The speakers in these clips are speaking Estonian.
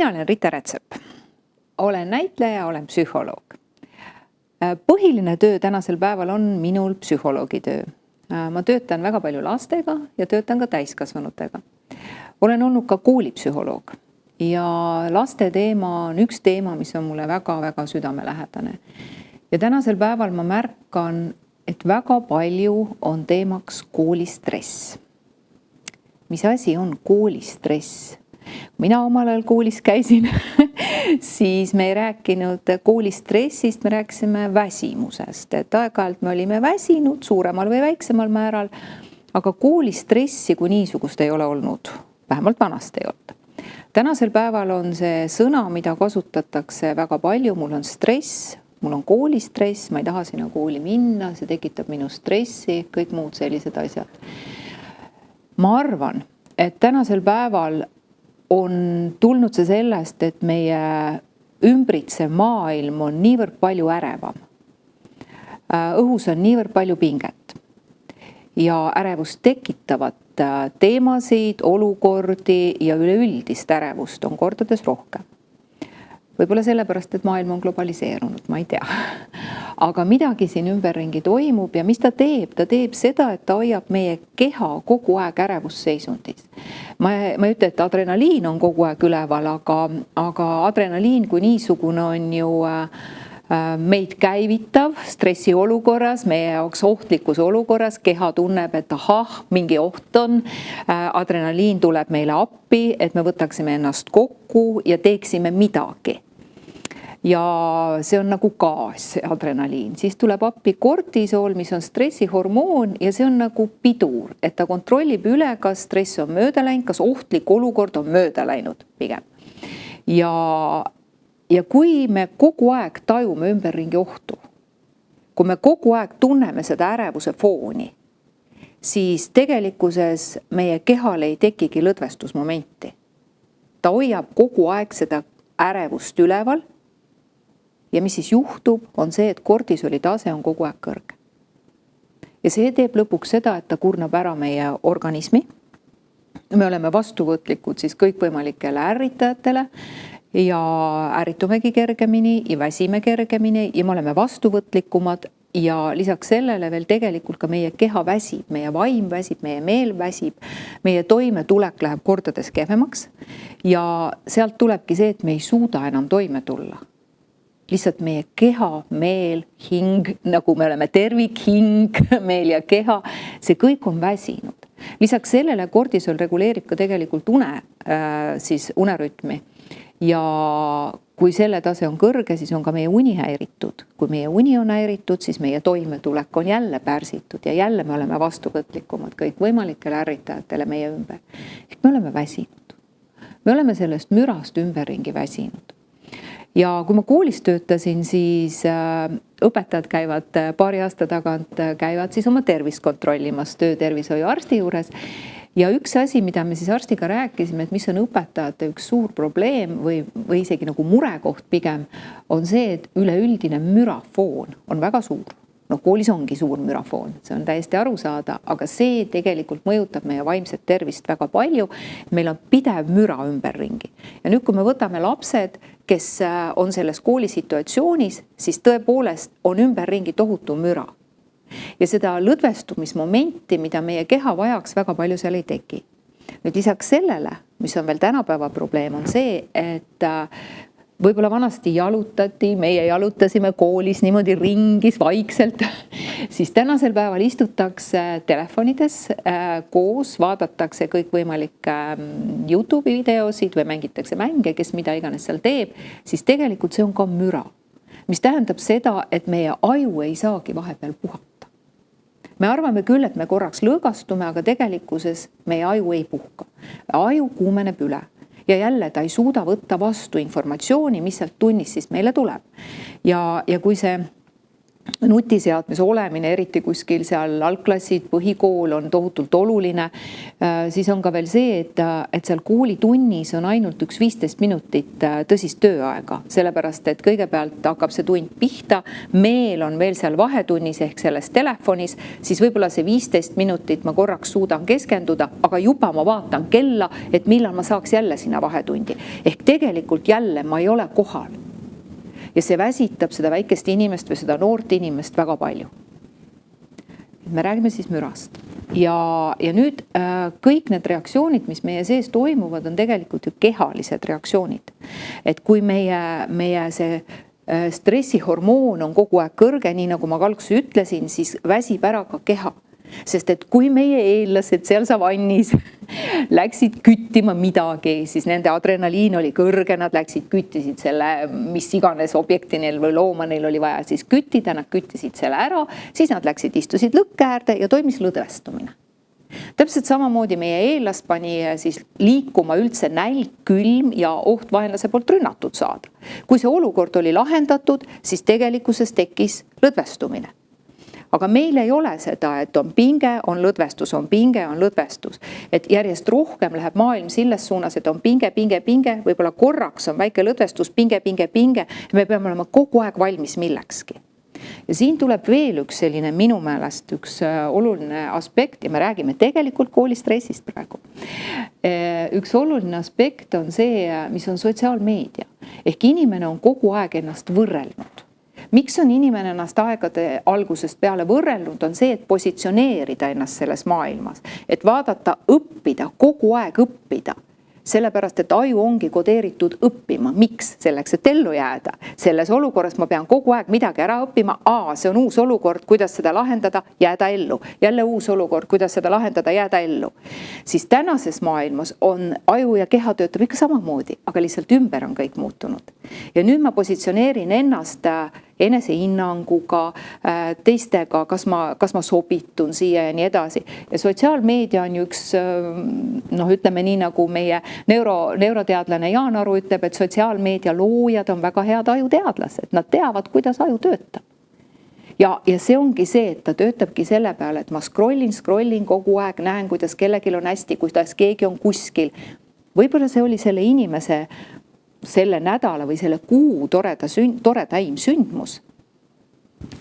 Mina olen Rita Rätsep. Olen näitleja, olen psühholoog. Põhiline töö tänasel päeval on minul psühholoogi töö. Ma töötan väga palju lastega ja töötan ka täiskasvanutega. Olen olnud ka koolipsühholoog ja laste teema on üks teema, mis on mulle väga-väga südamelähedane. Ja tänasel päeval ma märkan, et väga palju on teemaks koolistress. Mis asi on koolistress? Mina omal ajal koolis käisin, siis me ei rääkinud koolistressist, me rääkisime väsimusest. Et aeg-ajalt me olime väsinud suuremal või väiksemal määral, aga koolistressi kui niisugust ei ole olnud. Vähemalt vanasti ei olnud. Tänasel päeval on see sõna, mida kasutatakse väga palju. Mul on stress, mul on koolistress, ma ei taha sinna kooli minna, see tekitab minu stressi, kõik muud sellised asjad. Ma arvan, et tänasel päeval on tulnud see sellest, et meie ümbritsev maailm on niivõrd palju ärevam. Õhus on niivõrd palju pinget ja ärevust tekitavad teemasid, olukordi ja üleüldist ärevust on kordades rohkem. Võib-olla sellepärast, et maailm on globaliseerunud, ma ei tea. Aga midagi siin ümberringi toimub ja mis ta teeb? Ta teeb seda, et ta hoiab meie keha kogu aeg ärevusseisundis. Ma ei ütle, et adrenaliin on kogu aeg üleval, aga adrenaliin kui niisugune on ju meid käivitav stressi olukorras, meie jaoks ohtlikus olukorras, keha tunneb, et mingi oht on, adrenaliin tuleb meile appi, et me võtaksime ennast kokku ja teeksime midagi. Ja see on nagu gaas, adrenaliin. Siis tuleb appi kortisool, mis on stressihormoon ja see on nagu pidur, et ta kontrollib üle, kas stress on mööda läinud, kas ohtlik olukord on mööda läinud pigem. Ja kui me kogu aeg tajume ümberringi ohtu, kui me kogu aeg tunneme seda ärevuse fooni, siis tegelikkuses meie kehal ei tekigi lõdvestusmomenti. Ta hoiab kogu aeg seda ärevust üleval ja mis siis juhtub, on see, et kortisoli tase on kogu aeg kõrge. Ja see teeb lõpuks seda, et ta kurnab ära meie organismi. Me oleme vastuvõtlikud siis kõikvõimalikele ärritajatele ja ärritumegi kergemini ja väsime kergemini ja me oleme vastuvõtlikumad ja lisaks sellele veel tegelikult ka meie keha väsib, meie vaim väsib, meie meel väsib, meie toimetulek läheb kordades kehvemaks ja sealt tulebki see, et me ei suuda enam toime tulla. Lihtsalt meie keha, meel, hing, nagu me oleme tervikhing, meel ja keha, see kõik on väsinud. Lisaks sellele kortisol reguleerib ka tegelikult unerütmi. Ja kui selle tase on kõrge, siis on ka meie uni häiritud. Kui meie uni on häiritud, siis meie toimetulek on jälle pärsitud ja jälle me oleme vastuvõtlikumad kõik võimalikele ärritajatele meie ümber. Me oleme väsinud. Me oleme sellest mürast ümberringi väsinud. Ja kui ma koolis töötasin, siis õpetajad käivad paari aasta tagant, käivad siis oma tervist kontrollimas töötervishoiuarsti juures. Ja üks asi, mida me siis arstiga rääkisime, et mis on õpetajate üks suur probleem või isegi nagu murekoht pigem, on see, et üleüldine mürafoon on väga suur. Koolis ongi suur mürafoon, see on täiesti aru saada, aga see tegelikult mõjutab meie vaimset tervist väga palju. Meil on pidev müra ümberringi. Ja nüüd, kui me võtame lapsed, kes on selles koolisituatsioonis, siis tõepoolest on ümberringi tohutu müra. Ja seda lõdvestumismomenti, mida meie keha vajaks, väga palju seal ei teki. Nüüd lisaks sellele, mis on veel tänapäeva probleem, on see, et võib-olla vanasti jalutati, meie jalutasime koolis niimoodi ringis vaikselt, siis tänasel päeval istutakse telefonides koos, vaadatakse kõikvõimalikke YouTube'i videosid või mängitakse mänge, kes mida iganes seal teeb, siis tegelikult see on ka müra, mis tähendab seda, et meie aju ei saagi vahepeal puhata. Me arvame küll, et me korraks lõõgastume, aga tegelikkuses meie aju ei puhka. Aju kuumeneb üle. Ja jälle ta ei suuda võtta vastu informatsiooni, mis sealt tunnis siis meile tuleb. Ja kui see nutiseadmes olemine, eriti kuskil seal algklassid, põhikool on tohutult oluline. Siis on ka veel see, et seal koolitunnis on ainult üks 15 minutit tõsist tööaega, sellepärast et kõigepealt hakkab see tund pihta, meel on veel seal vahetunnis ehk selles telefonis, siis võib-olla see 15 minutit ma korraks suudan keskenduda, aga juba ma vaatan kella, et millal ma saaks jälle sinna vahetundi. Ehk tegelikult jälle ma ei ole kohal. Ja see väsitab seda väikest inimest või seda noort inimest väga palju. Me räägime siis mürast. Ja nüüd kõik need reaktsioonid, mis meie sees toimuvad, on tegelikult ju kehalised reaktsioonid. Et kui meie see stressihormoon on kogu aeg kõrge, nii nagu ma alguses ütlesin, siis väsib ära ka keha. Sest et kui meie eellased seal savannis läksid küttima midagi, siis nende adrenaliin oli kõrge, nad läksid küttisid selle, mis iganes objekti neil või looma neil oli vaja siis küttida, nad küttisid selle ära, siis nad läksid, istusid lõkkäärde ja toimis lõdvestumine. Täpselt samamoodi meie eellast pani siis liikuma üldse nälg, külm ja oht vaenlase poolt rünnatud saada. Kui see olukord oli lahendatud, siis tegelikkuses tekkis lõdvestumine. Aga meil ei ole seda, et on pinge, on lõdvestus, on pinge, on lõdvestus. Et järjest rohkem läheb maailm selles suunas, et on pinge, võib-olla korraks on väike lõdvestus, pinge. Me peame olema kogu aeg valmis millekski. Ja siin tuleb veel üks selline minu meelest üks oluline aspekt ja me räägime tegelikult koolistressist praegu. Üks oluline aspekt on see, mis on sotsiaalmeedia. Ehk inimene on kogu aeg ennast võrrelnud. Miks on inimene ennast aegade algusest peale võrrelnud, on see, et positsioneerida ennast selles maailmas. Et vaadata, õppida, kogu aeg õppida. Sellepärast, et aju ongi kodeeritud õppima. Miks? Selleks, et ellu jääda. Selles olukorras ma pean kogu aeg midagi ära õppima. See on uus olukord, kuidas seda lahendada, jääda ellu. Jälle uus olukord, kuidas seda lahendada, jääda ellu. Siis tänases maailmas on aju ja keha töötab ikka samamoodi, aga lihtsalt ümber on kõik muutunud. Ja nüüd ma positsioneerin ennast enesehinnanguga, teistega, kas ma sobitun siia ja nii edasi. Ja sotsiaalmeedia on üks, ütleme nii nagu meie neuroteadlane Jaan Aru ütleb, et sotsiaalmeedia loojad on väga head ajuteadlased. Nad teavad, kuidas aju töötab. Ja see ongi see, et ta töötabki selle peale, et ma scrollin kogu aeg, näen, kuidas kellelgi on hästi, kuidas keegi on kuskil. Võib-olla see oli selle inimese selle nädala või selle kuu toredaim sündmus.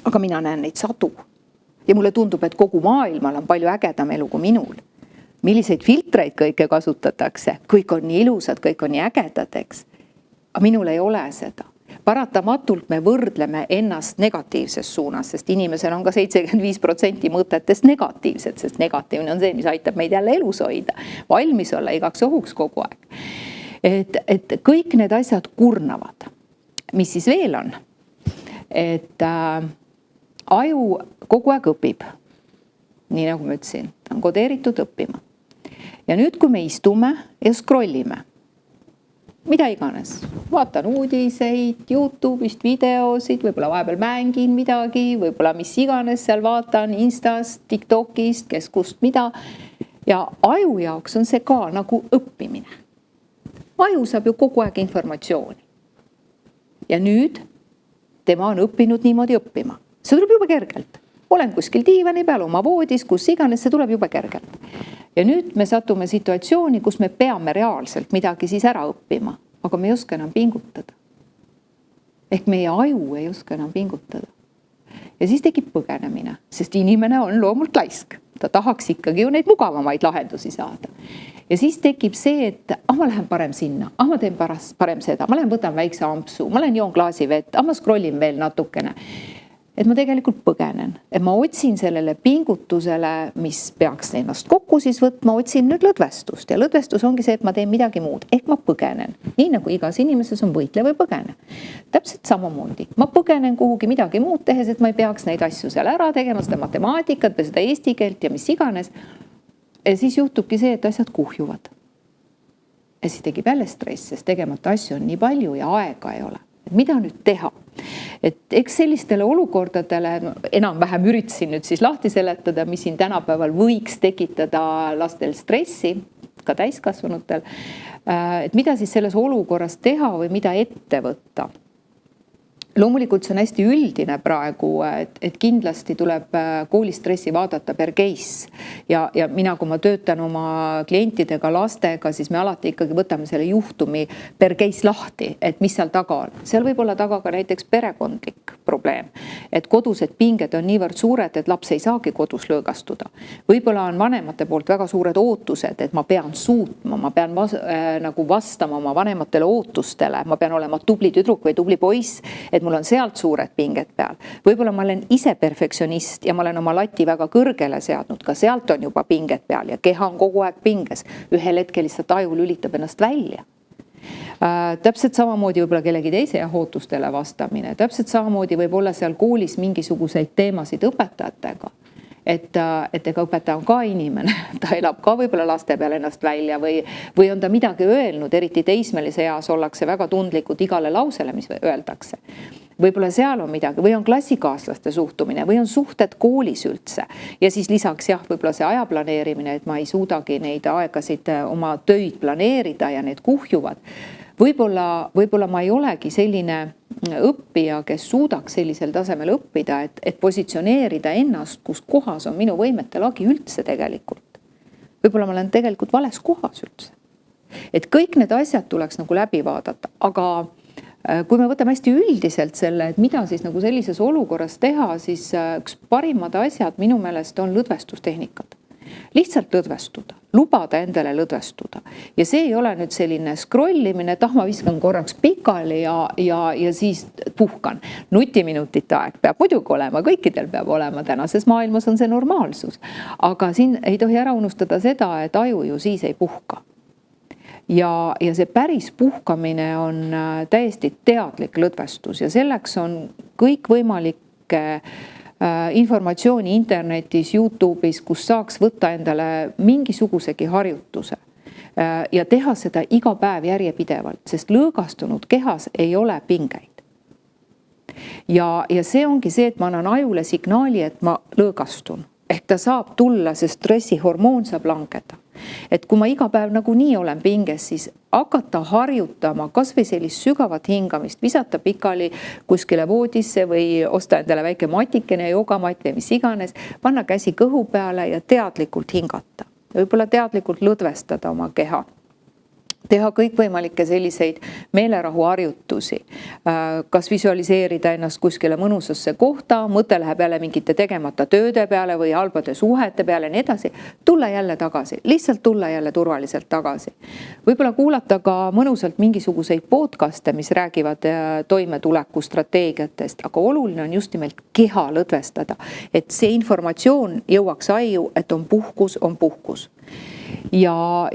Aga mina näen neid sadu. Ja mulle tundub, et kogu maailmal on palju ägedam elu kui minul. Milliseid filtreid kõike kasutatakse. Kõik on nii ilusad, kõik on nii ägedad, eks. Aga minul ei ole seda. Paratamatult me võrdleme ennast negatiivses suunas, sest inimesel on ka 75% mõtetest negatiivsed, sest negatiivne on see, mis aitab meid jälle elus hoida. Valmis olla igaks ohuks kogu aeg. Et kõik need asjad kurnavad. Mis siis veel on? Et aju kogu aeg õpib. Nii nagu ma ütlesin, ta on kodeeritud õppima. Ja nüüd, kui me istume ja scrollime, mida iganes, vaatan uudiseid, YouTube'ist videosid, võib-olla vahepeal mängin midagi, võib-olla mis iganes seal vaatan Instast, TikTokist, kes kust mida. Ja aju jaoks on see ka nagu õppimine. Aju saab ju kogu aeg informatsiooni. Ja nüüd tema on õppinud niimoodi õppima. See tuleb juba kergelt. Olen kuskil diivani peal, oma voodis, kus iganes, see tuleb juba kergelt. Ja nüüd me satume situatsiooni, kus me peame reaalselt midagi siis ära õppima, aga me ei oska enam pingutada. Ehk meie aju ei oska enam pingutada. Ja siis tekib põgenemine, sest inimene on loomult laisk. Ta tahaks ikkagi ju neid mugavamaid lahendusi saada. Ja siis tekib see, et ma lähen parem sinna, ma teen parem seda, ma lähen võtan väikse ampsu, ma lähen joon klaasi vett, ma scrollin veel natukene. Et ma tegelikult põgenen, et ma otsin sellele pingutusele, mis peaks ennast kokku siis võtma, otsin nüüd lõdvestust. Ja lõdvestus ongi see, et ma teen midagi muud, ehk ma põgenen. Nii nagu igas inimeses on võitle või põgene. Täpselt samamoodi. Ma põgenen kuhugi midagi muud tehes, et ma ei peaks neid asju seal ära tegema, seda matemaatikat või seda eesti keelt ja mis iganes. Ja siis juhtubki see, et asjad kuhjuvad. Ja siis tekib jälle stress, sest tegemata asju on nii palju ja aega ei ole. Et mida nüüd teha? Et eks sellistele olukordadele enam-vähem üritasin nüüd siis lahti seletada, mis siin tänapäeval võiks tekitada lastel stressi, ka täiskasvanutel. Et mida siis selles olukorras teha või mida ette võtta? Loomulikult see on hästi üldine praegu, et kindlasti tuleb koolistressi vaadata per case ja mina, kui ma töötan oma klientidega, lastega, siis me alati ikkagi võtame selle juhtumi per case lahti, et mis seal taga on. Seal võib olla taga ka näiteks perekondlik probleem, et kodused pinged on niivõrd suured, et laps ei saagi kodus lõõgastuda. Võib-olla on vanemate poolt väga suured ootused, et ma pean suutma, ma pean nagu vastama oma vanematele ootustele, ma pean olema tubli tüdruk või tubli poiss, et mul on sealt suured pinged peal. Võib-olla ma olen ise perfektsionist ja ma olen oma lati väga kõrgele seadnud, ka sealt on juba pinged peal ja keha on kogu aeg pinges. Ühel hetkel lihtsalt aju lülitab ennast välja. Täpselt samamoodi võib-olla kellegi teise ootustele vastamine. Täpselt samamoodi võib olla seal koolis mingisuguseid teemasid õpetajatega. Et ega õpetaja on ka inimene, ta elab ka võib-olla laste peal ennast välja või on ta midagi öelnud, eriti teismelise eas ollakse väga tundlikud igale lausele, mis öeldakse. Võib-olla seal on midagi või on klassikaaslaste suhtumine või on suhted koolis üldse. Ja siis lisaks võib-olla see aja planeerimine, et ma ei suudagi neid aegasid oma töid planeerida ja need kuhjuvad. Võib-olla ma ei olegi selline õppija, kes suudaks sellisel tasemel õppida, et positsioneerida ennast, kus kohas on minu võimete lagi üldse tegelikult. Võib-olla ma olen tegelikult vales kohas üldse. Et kõik need asjad tuleks nagu läbi vaadata, aga kui me võtame hästi üldiselt selle, et mida siis nagu sellises olukorras teha, siis üks parimad asjad minu meelest on lõdvestustehnikad. Lihtsalt lõdvestuda, lubada endale lõdvestuda. Ja see ei ole nüüd selline scrollimine, et ma viskan korraks pikali ja siis puhkan. Nutiminutite aeg peab muidugi olema, kõikidel peab olema, tänases maailmas on see normaalsus. Aga siin ei tohi ära unustada seda, et aju ju siis ei puhka. Ja see päris puhkamine on täiesti teadlik lõdvestus ja selleks on kõik võimalikke informatsiooni internetis, YouTube'is, kus saaks võtta endale mingisugusegi harjutuse ja teha seda iga päev järjepidevalt, sest lõõgastunud kehas ei ole pingeid. Ja see ongi see, et ma annan ajule signaali, et ma lõõgastun. Ehk ta saab tulla, sest stressihormoon saab langeda. Et kui ma iga päev nagunii olen pinges, siis hakata harjutama kas või sellist sügavat hingamist, visata pikali kuskile voodisse või osta endale väike matikene, joogamat või mis iganes, panna käsi kõhu peale ja teadlikult hingata. Võib-olla teadlikult lõdvestada oma keha. Teha kõikvõimalikke selliseid meelerahu harjutusi, kas visualiseerida ennast kuskile mõnusasse kohta, mõte läheb jälle mingite tegemata tööde peale või halbade suhete peale, nii edasi, tulla jälle tagasi, lihtsalt tulla jälle turvaliselt tagasi. Võib-olla kuulata ka mõnusalt mingisuguseid podcaste, mis räägivad toimetuleku strateegiatest, aga oluline on just nimelt keha lõdvestada, et see informatsioon jõuaks aju, et on puhkus. Ja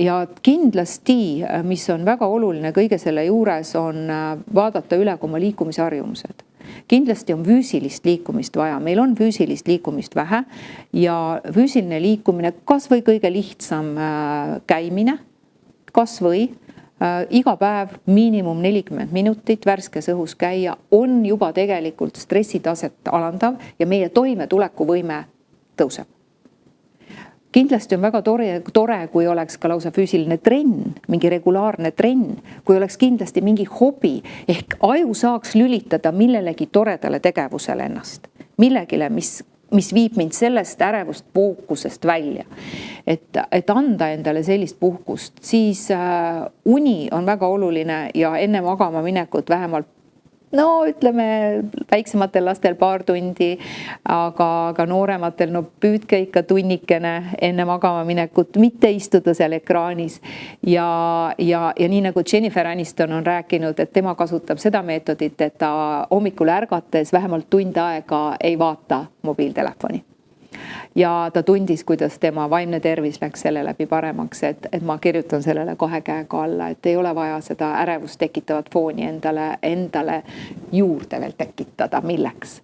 kindlasti, mis on väga oluline kõige selle juures, on vaadata üle oma liikumisharjumused. Kindlasti on füüsilist liikumist vaja, meil on füüsilist liikumist vähe ja füüsiline liikumine, kas või kõige lihtsam käimine, kas või iga päev miinimum 40 minutit värskes õhus käia on juba tegelikult stressitaset alandav ja meie toimetulekuvõime tõuseb. Kindlasti on väga tore, kui oleks ka lausa füüsiline trenn, mingi regulaarne trenn, kui oleks kindlasti mingi hobi, ehk aju saaks lülitada millelegi toredale tegevusele ennast. Millegile, mis viib mind sellest ärevust fookusest välja. Et anda endale sellist puhkust, siis uni on väga oluline ja enne magama minekut vähemalt ütleme väiksematel lastel paar tundi, aga noorematel püüdke ikka tunnikene enne magama minekut, mitte istuda seal ekraanis. Ja nii nagu Jennifer Aniston on rääkinud, et tema kasutab seda meetodit, et ta hommikul ärgates vähemalt tund aega ei vaata mobiiltelefoni. Ja ta tundis, kuidas tema vaimne tervis läks selle läbi paremaks, et ma kirjutan sellele 2 käega alla, et ei ole vaja seda ärevust tekitavat fooni endale juurde veel tekitada, milleks.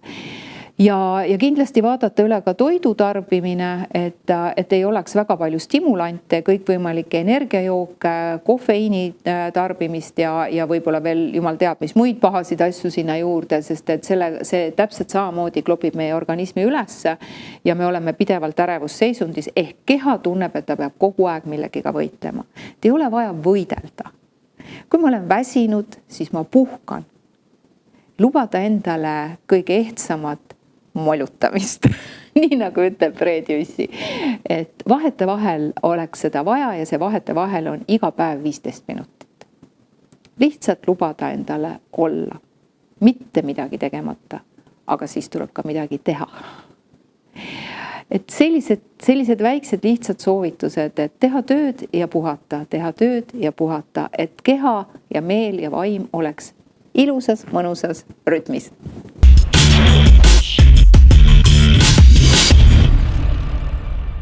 Ja kindlasti vaadata üle ka toidutarbimine, et ei oleks väga palju stimulante, kõikvõimalikke energiajooke, kofeiini tarbimist ja võib-olla veel jumal teab, mis muid pahasid asju sinna juurde, sest et see täpselt samamoodi klopib meie organismi üles ja me oleme pidevalt ärevusseisundis, ehk keha tunneb, et ta peab kogu aeg millegiga võitlema. Ei ole vaja võidelda. Kui ma olen väsinud, siis ma puhkan. lubada endale kõige ehtsamat molutamist nii nagu ütleb Fred Jüssi, et vahetevahel oleks seda vaja ja see vahetevahel on iga päev 15 minutit. Lihtsalt lubada endale olla, mitte midagi tegemata, aga siis tuleb ka midagi teha. Et sellised väiksed lihtsad soovitused, et teha tööd ja puhata, teha tööd ja puhata, et keha ja meel ja vaim oleks ilusas, mõnusas rütmis.